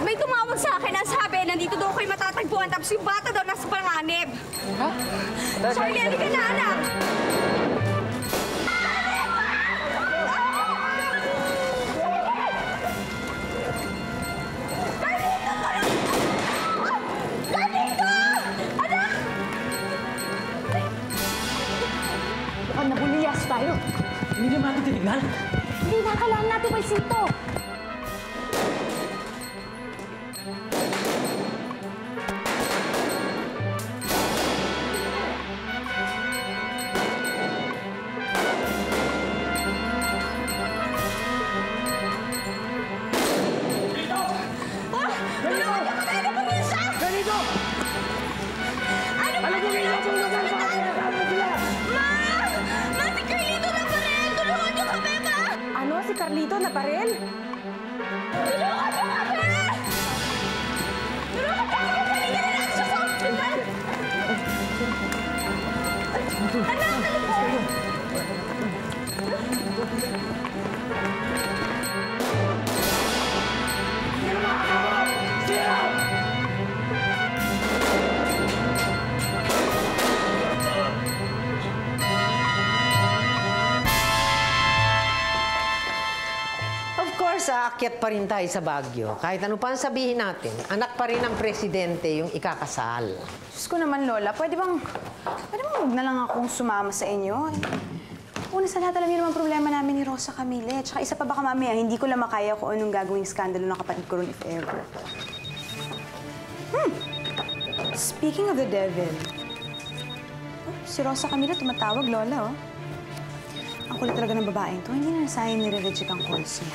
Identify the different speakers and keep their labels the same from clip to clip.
Speaker 1: May tumawag sa akin ang sabi, nandito daw kayo matatagpuan, tapos yung bata daw nasa panganib.
Speaker 2: Ha?
Speaker 1: Charlie, halika na, anak!
Speaker 3: Baka nabuliyas tayo.
Speaker 2: Hindi naman natin tinignan.
Speaker 3: Hindi nakalaan natin may sito. Si Carlito na baril?
Speaker 1: Tulungan niyo kami! Tulungan niyo kami! Halika na lang sa hospital! Anak, talipon!
Speaker 4: Aakyat pa rin tayo sa Baguio. Kahit ano pa ang sabihin natin, anak pa rin ng presidente yung ikakasal.
Speaker 5: Diyos ko naman, Lola, pwede bang huwag na lang akong sumama sa inyo? Una sa lahat, alam niyo naman problema namin ni Rosa Camille. Tsaka isa pa baka mamaya, hindi ko lang makaya kung anong gagawing skandalo ng kapatid ko ron if ever. Speaking of the devil, si Rosa Camille tumatawag, Lola, oh. Ang kulit talaga ng babaeng to. Hindi na nasayang nire-reject ang calls niya.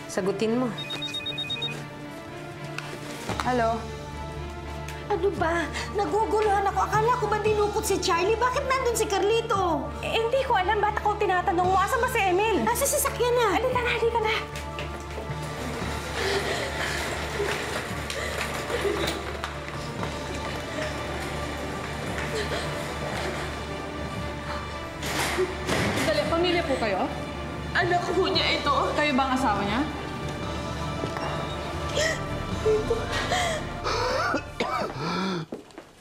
Speaker 4: Sagutin mo.
Speaker 5: Hello?
Speaker 3: Ano ba? Naguguluhan ako. Akala ko ba dinukot si Charlie? Bakit nandun si Carlito?
Speaker 5: Hindi ko alam. Ba't ako tinatanong mo? Asan ba si Emil?
Speaker 3: Nasa sasakyan na.
Speaker 5: Halika na, halika na.
Speaker 2: Dali, pamilya po kayo?
Speaker 1: Anak ko niya ito.
Speaker 2: Kayo ba ang asawa niya?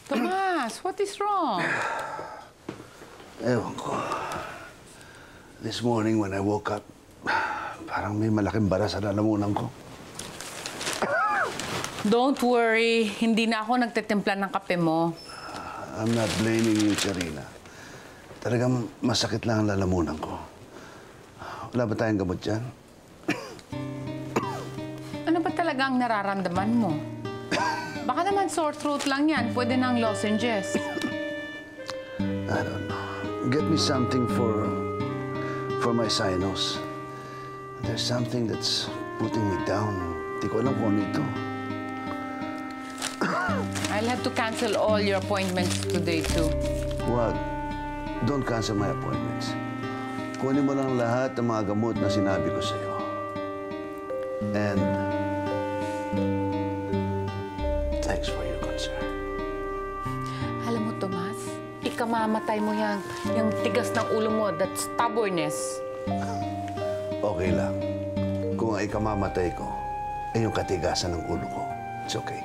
Speaker 2: Tomas, what is wrong?
Speaker 6: Ewan ko. This morning when I woke up, parang may malaking bara sa lalamunan ko.
Speaker 2: Don't worry, hindi na ako nagtitimpla ng kape mo.
Speaker 6: I'm not blaming you, Charina. Talagang masakit lang ang lalamunan ko. Wala ba tayong gamot dyan?
Speaker 2: Ano ba talaga ang nararamdaman mo? Baka naman sore throat lang yan. Pwede ng lozenges.
Speaker 6: I don't know. Get me something for my sinus. There's something that's putting me down. Hindi ko alam kung ano ito.
Speaker 2: I'll have to cancel all your appointments today, too.
Speaker 6: Wag. Don't cancel my appointments. Kunin mo lang lahat ng mga gamot na sinabi ko sa'yo. And thanks for your concern.
Speaker 2: Alam mo, Tomas, ikamamatay mo yung tigas ng ulo mo, that stubbornness.
Speaker 6: Okay lang. Kung ang ikamamatay ko, ay yung katigasan ng ulo ko. It's okay.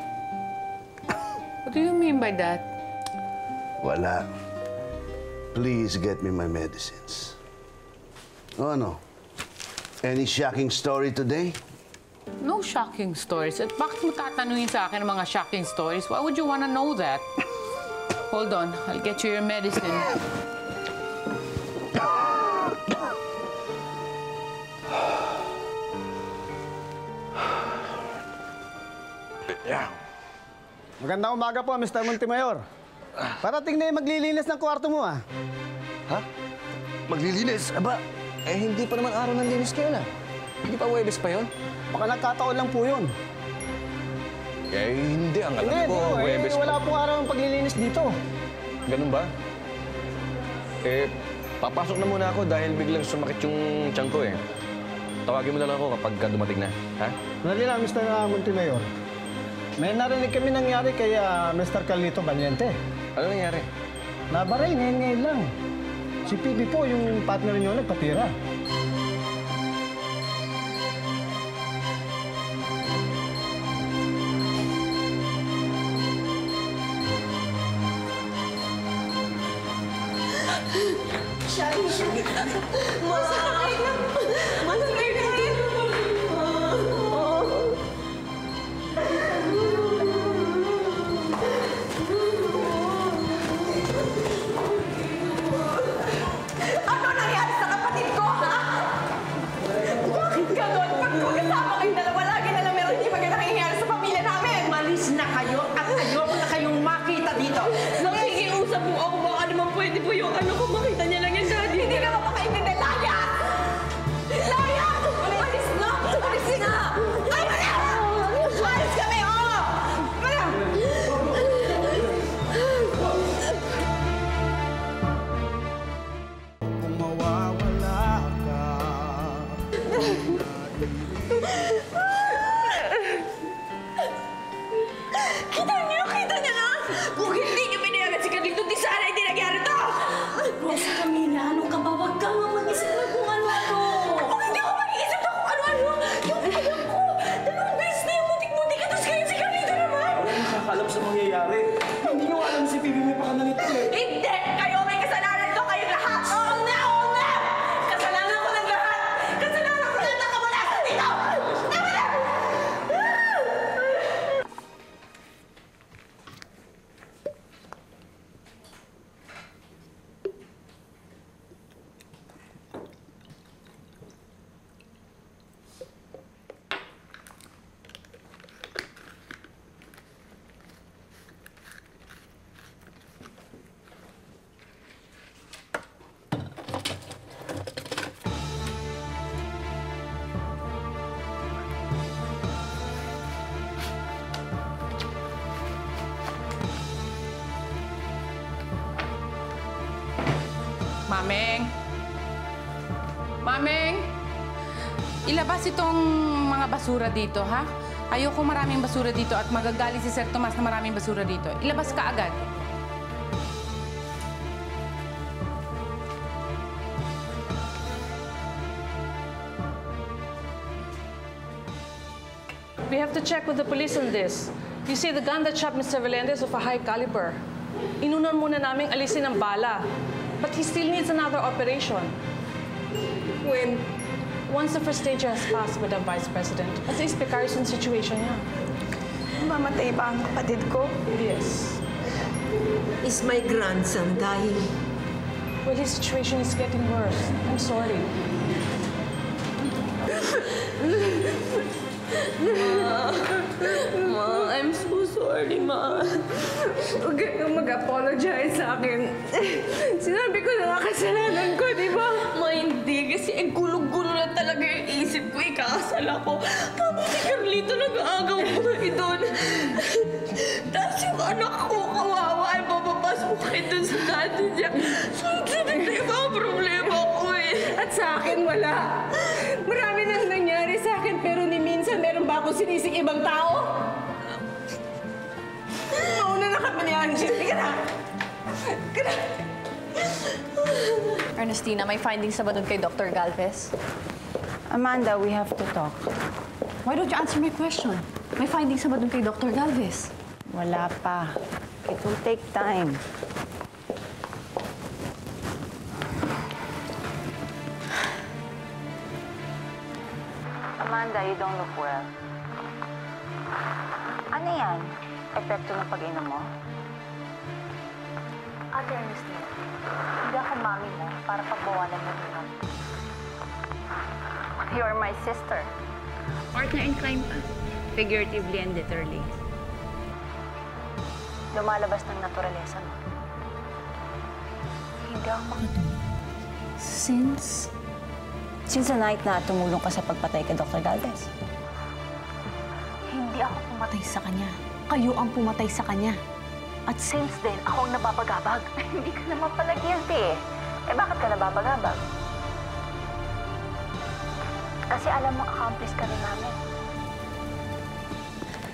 Speaker 2: What do you mean by that?
Speaker 6: Wala. Please get me my medicines. O ano? Any shocking story today?
Speaker 2: No shocking stories. At bakit mo tatanungin sa akin ang mga shocking stories? Why would you wanna know that? Hold on. I'll get you your medicine.
Speaker 7: Magandang umaga po, Mr. Montemayor. Parating na yung maglilinis ng kwarto mo, ah.
Speaker 8: Ha? Maglilinis? Aba, hindi pa naman araw ng linis kayo na. Hindi pa Huwebes pa yun?
Speaker 7: Baka nagkataon lang po yun.
Speaker 8: Hindi. Ang alam
Speaker 7: Hindi,
Speaker 8: ko, Huwebes
Speaker 7: wala pong araw ng paglilinis dito.
Speaker 8: Ganun ba? Papasok na muna ako dahil biglang sumakit yung tiyan ko eh. Tawagin mo na lang ako kapag dumating na, ha?
Speaker 7: Dali lang, Mr. Montemayor. May narinig kami nangyari kay Mr. Carlito Valiente.
Speaker 8: Ano nangyari?
Speaker 7: Nabaray, ngayon lang. Si PB po, yung partner niyo, nagpatira.
Speaker 1: Ano nangyari sa kapatid ko, ha? Bakit ganon? Pag magkasama kayong dalawa, lagi na lang meron hindi maganda nangyayari sa pamilya namin.
Speaker 4: Malis na kayo at ayoko na kayong makita dito.
Speaker 1: Nakikiusap po ako, baka naman pwede po yung ano ko, makita niya lang yung daddy. Hindi ka mapakaintindi, Laya! Laya! Alis na! Alis na! Ay, Laya! Alis kami, oh! Laya!
Speaker 7: Kung mawawala ka.
Speaker 1: Kita niyo na! Kung hindi niyo pinayagan si Carlito, di sana hindi nangyari to!
Speaker 3: Rosa Camila, ano ka ba? Huwag kang mag-isip na kung ano-ano.
Speaker 1: Kung hindi ako mag-iisip na kung ano-ano, yung alam ko, 2 beses na yung butik-butik ka, tapos ngayon si Carlito naman!
Speaker 8: Wala nang nakakalam sa mangyayari. Hindi nyo alam si Phoebe may pakana nito eh.
Speaker 1: Hindi! Kayo may kasalanan ito, kayong lahat! Oo na! Oo na! Kasalanan ko ng lahat! Kasalanan ko lahat ng kamalasan dito! Tama na!
Speaker 2: Mameng! Mameng! Ilabas itong mga basura dito, ha? Ayoko maraming basura dito at magagalit si Sir Tomas na maraming basura dito. Ilabas ka agad.
Speaker 9: We have to check with the police on this. You see, the gun that shot Mr. Melendez of a high caliber. Inunan muna naming alisin ang bala. But he still needs another operation.
Speaker 1: When?
Speaker 9: Once the first stage has passed, Madam Vice President, at least precarious yung situation niya.
Speaker 5: Mamatay ba ang kapatid ko?
Speaker 9: Yes.
Speaker 3: Is my grandson dying?
Speaker 9: Well, his situation is getting worse. I'm sorry.
Speaker 1: Ma, I'm so sorry, Ma. Huwag kang mag-apologize sa akin. Sinabi ko na nga kasalanan ko, di ba? Ma, hindi. Kasi ang gulo-gulo na talaga yung isip ko. Ikakasal ako. Tapos si Carlito nag-aagaw ko doon. Tapos yung anak ko, kawawa, ay papapasukin doon sa dati niya. Sunod-sunod na yung mga problema ko eh. At sa akin, wala. Marami nang nangyari sa akin, pero ni minsan meron ba akong sinising ibang tao? Mauna na kami ni Angel. Ika na! Ika na!
Speaker 10: Ernestina, may findings na ba doon kay Dr. Galvez?
Speaker 5: Amanda, we have to talk.
Speaker 10: Why don't you answer my question? May findings na ba doon kay Dr. Galvez?
Speaker 5: Wala pa. It will take time. Amanda, you don't look well. Ano yan? Epekto ng pag-inom mo? Ate Ernestina, hindi ako mami mo para pagbawalan mo inom. You're my sister.
Speaker 10: Partner in crime pa. Figuratively and literally.
Speaker 5: Lumalabas ng naturalesa mo. Hindi ako makatulog. Since the night na tumulong ka sa pagpatay kay Dr. Galvez.
Speaker 10: Hindi ako pumatay sa kanya. Kayo ang pumatay sa kanya.
Speaker 5: At since then, ako ang nababagabag. Hindi ka naman pala guilty eh. Eh bakit ka nababagabag? Kasi alam mo, accomplice ka rin namin.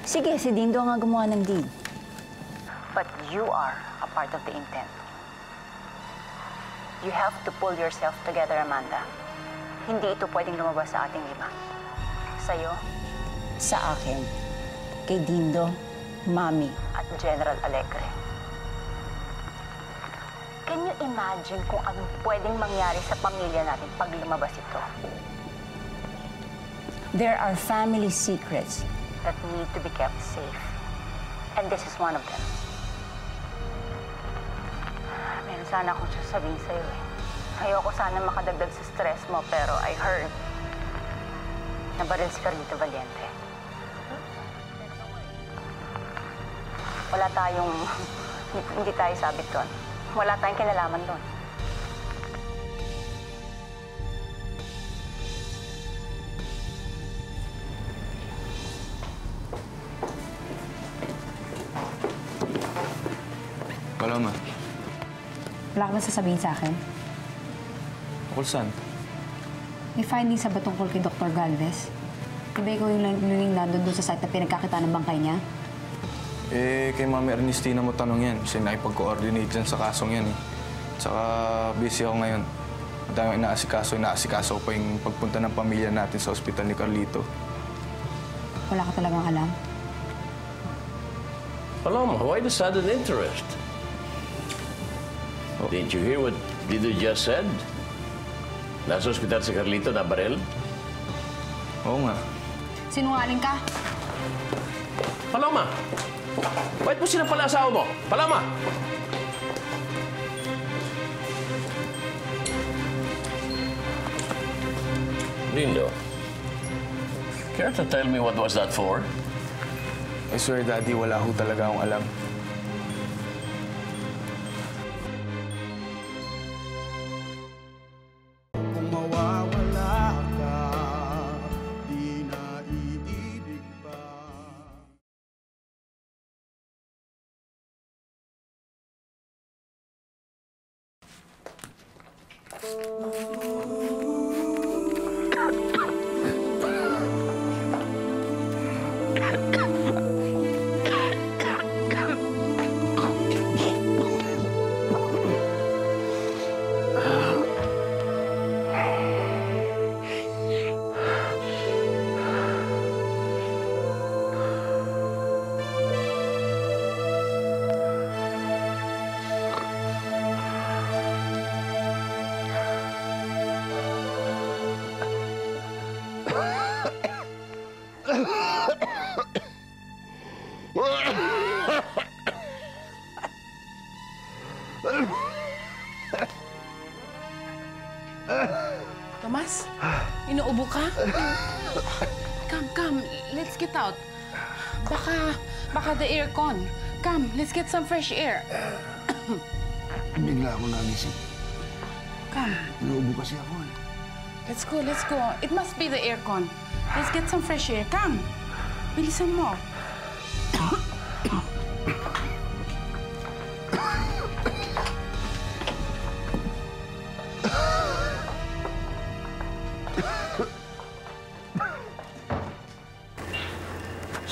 Speaker 5: Sige, si Dindo nga gumawa ng deed. But you are a part of the intent. You have to pull yourself together, Amanda. Hindi ito pwedeng lumabas sa ating lima. Sa'yo, sa akin, kay Dindo, Mami, at General Alegre.
Speaker 11: Can you imagine kung anong pwedeng mangyari sa pamilya natin pag lumabas ito? There are family secrets that need to be kept safe. And this is one of them. Meron sana akong sasabihin sa'yo eh. Ayoko sana makadagdag sa stress mo, pero I heard na baril si Carlito Valiente. Wala tayong... hindi tayo sabit doon. Wala tayong kinalaman doon.
Speaker 8: Paloma.
Speaker 5: Wala ka ba sasabihin sa akin?
Speaker 8: Tungkol saan?
Speaker 5: May findings ba tungkol kay Dr. Galvez? Diba ikaw yung nandun doon sa site na pinagkakita ng bangkay niya?
Speaker 8: Eh, kay Mami Ernestina mo tanong yan. Kasi nakipag-coordinate dyan sa kasong yan eh. Tsaka busy ako ngayon. Dahil inaasikaso pa yung pagpunta ng pamilya natin sa ospital ni Carlito.
Speaker 5: Wala ka talagang alam?
Speaker 12: Paloma, why the sudden interest? Didn't you hear what Dido just said? Nasa ospital si Carlito na baril?
Speaker 8: Oo nga.
Speaker 5: Sinungaling ka?
Speaker 12: Paloma! Bakit mo sinampal ang asawa mo? Paloma! Lindo, care to tell me what was that for?
Speaker 8: I swear, Daddy, wala ho talaga akong alam.
Speaker 13: Kung mawawala ka, di na iibig pa.
Speaker 2: Tomas, inuubo ka? Come, let's get out. Baka the aircon. Come, let's get some fresh air.
Speaker 6: Bigla ako nagising.
Speaker 2: Come.
Speaker 6: Inuubo kasi ako eh.
Speaker 2: Let's go. It must be the aircon. Let's get some fresh air. Come. Bilisan mo.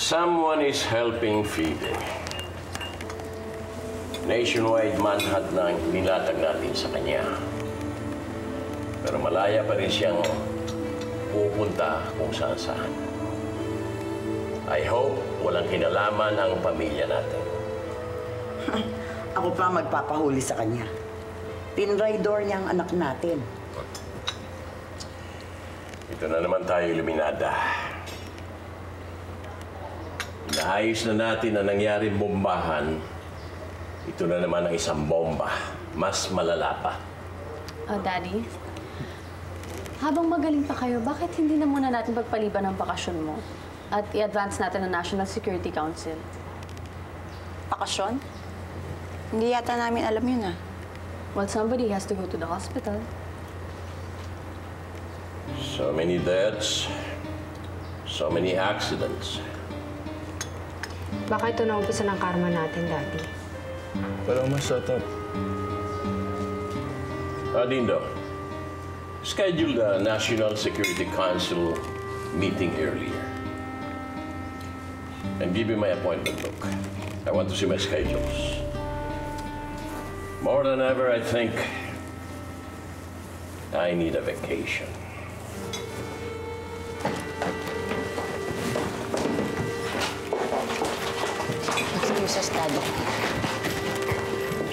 Speaker 12: Someone is helping Phoebe. Nationwide manhunt na ang nilatag natin sa kanya. Pero malaya pa rin siyang pupunta kung saan-saan. I hope walang kinalaman ang pamilya natin.
Speaker 14: Ako pa magpapahuli sa kanya. Tinraidor niya ang anak natin.
Speaker 12: Ito na naman tayo, Iluminada. Inaayos na natin ang nangyaring bombahan. Ito na naman ang isang bomba. Mas malala pa.
Speaker 10: Oh, Daddy. Habang magaling pa kayo, bakit hindi na muna natin pagpaliban ng bakasyon mo? At i-advance natin ang National Security Council?
Speaker 5: Bakasyon? Hindi yata namin alam yun ah.
Speaker 10: Well, somebody has to go to the hospital.
Speaker 12: So many deaths. So many accidents.
Speaker 3: Baka ito na umpisa ng karma natin, Daddy.
Speaker 8: Pero mas shut up.
Speaker 12: Dindo, schedule the National Security Council meeting earlier. And give me my appointment book. I want to see my schedules. More than ever, I think I need a vacation.
Speaker 14: Excuses, Daddy.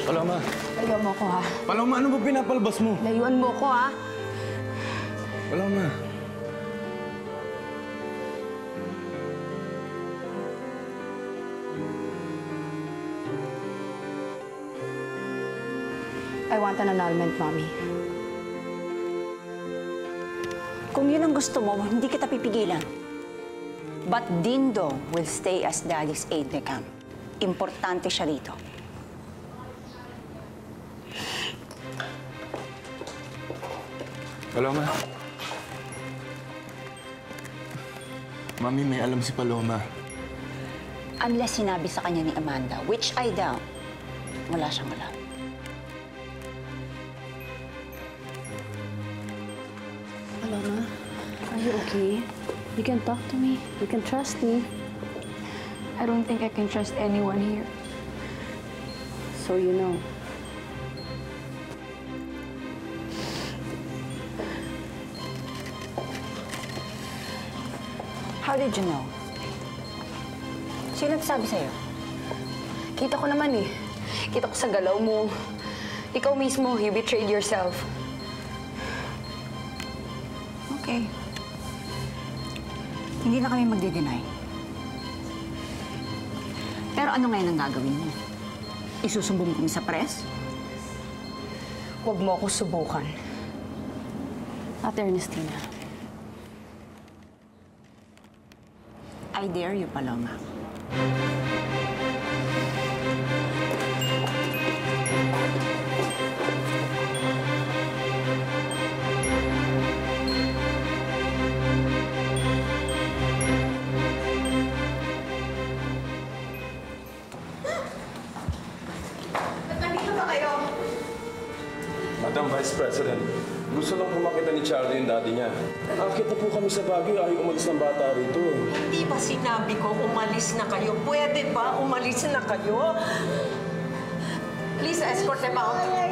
Speaker 8: Paloma.
Speaker 5: Layuan mo ko, ha?
Speaker 8: Paloma, ano ba pinapalabas mo?
Speaker 5: Layuan mo ko, ha?
Speaker 8: Paloma.
Speaker 5: I want an annulment, Mommy.
Speaker 11: Kung yun ang gusto mo, hindi kita pipigilan. But Dindo will stay as Daddy's aide-de-camp. Importante siya rito.
Speaker 8: Paloma. Mami, may alam si Paloma.
Speaker 11: Unless sinabi sa kanya ni Amanda, which I doubt, wala siyang alam.
Speaker 10: Paloma, are you okay? You can talk to me. You can trust me.
Speaker 5: I don't think I can trust anyone here.
Speaker 10: So you know.
Speaker 11: How did you know? Sino nagsabi sa'yo?
Speaker 5: Kita ko naman eh. Kita ko sa galaw mo. Ikaw mismo, you betrayed yourself.
Speaker 11: Okay. Hindi na kami magde-deny. Pero ano ngayon ang gagawin mo? Isusumbong kami sa press?
Speaker 5: Huwag mo ako subukan.
Speaker 10: Ate Ernestina.
Speaker 11: I dare you, Paloma.
Speaker 15: Madam Vice President, gusto lang po makita ni Charlie yung daddy niya. Akit na po kami sa Baguio, ayaw umalis ng bata rito.
Speaker 4: Hindi ba sinabi ko umalis na kayo? Pwede ba umalis na kayo? Please escort them out.
Speaker 3: I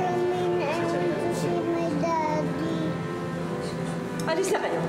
Speaker 3: want to see my daddy.
Speaker 4: Alis na kayo.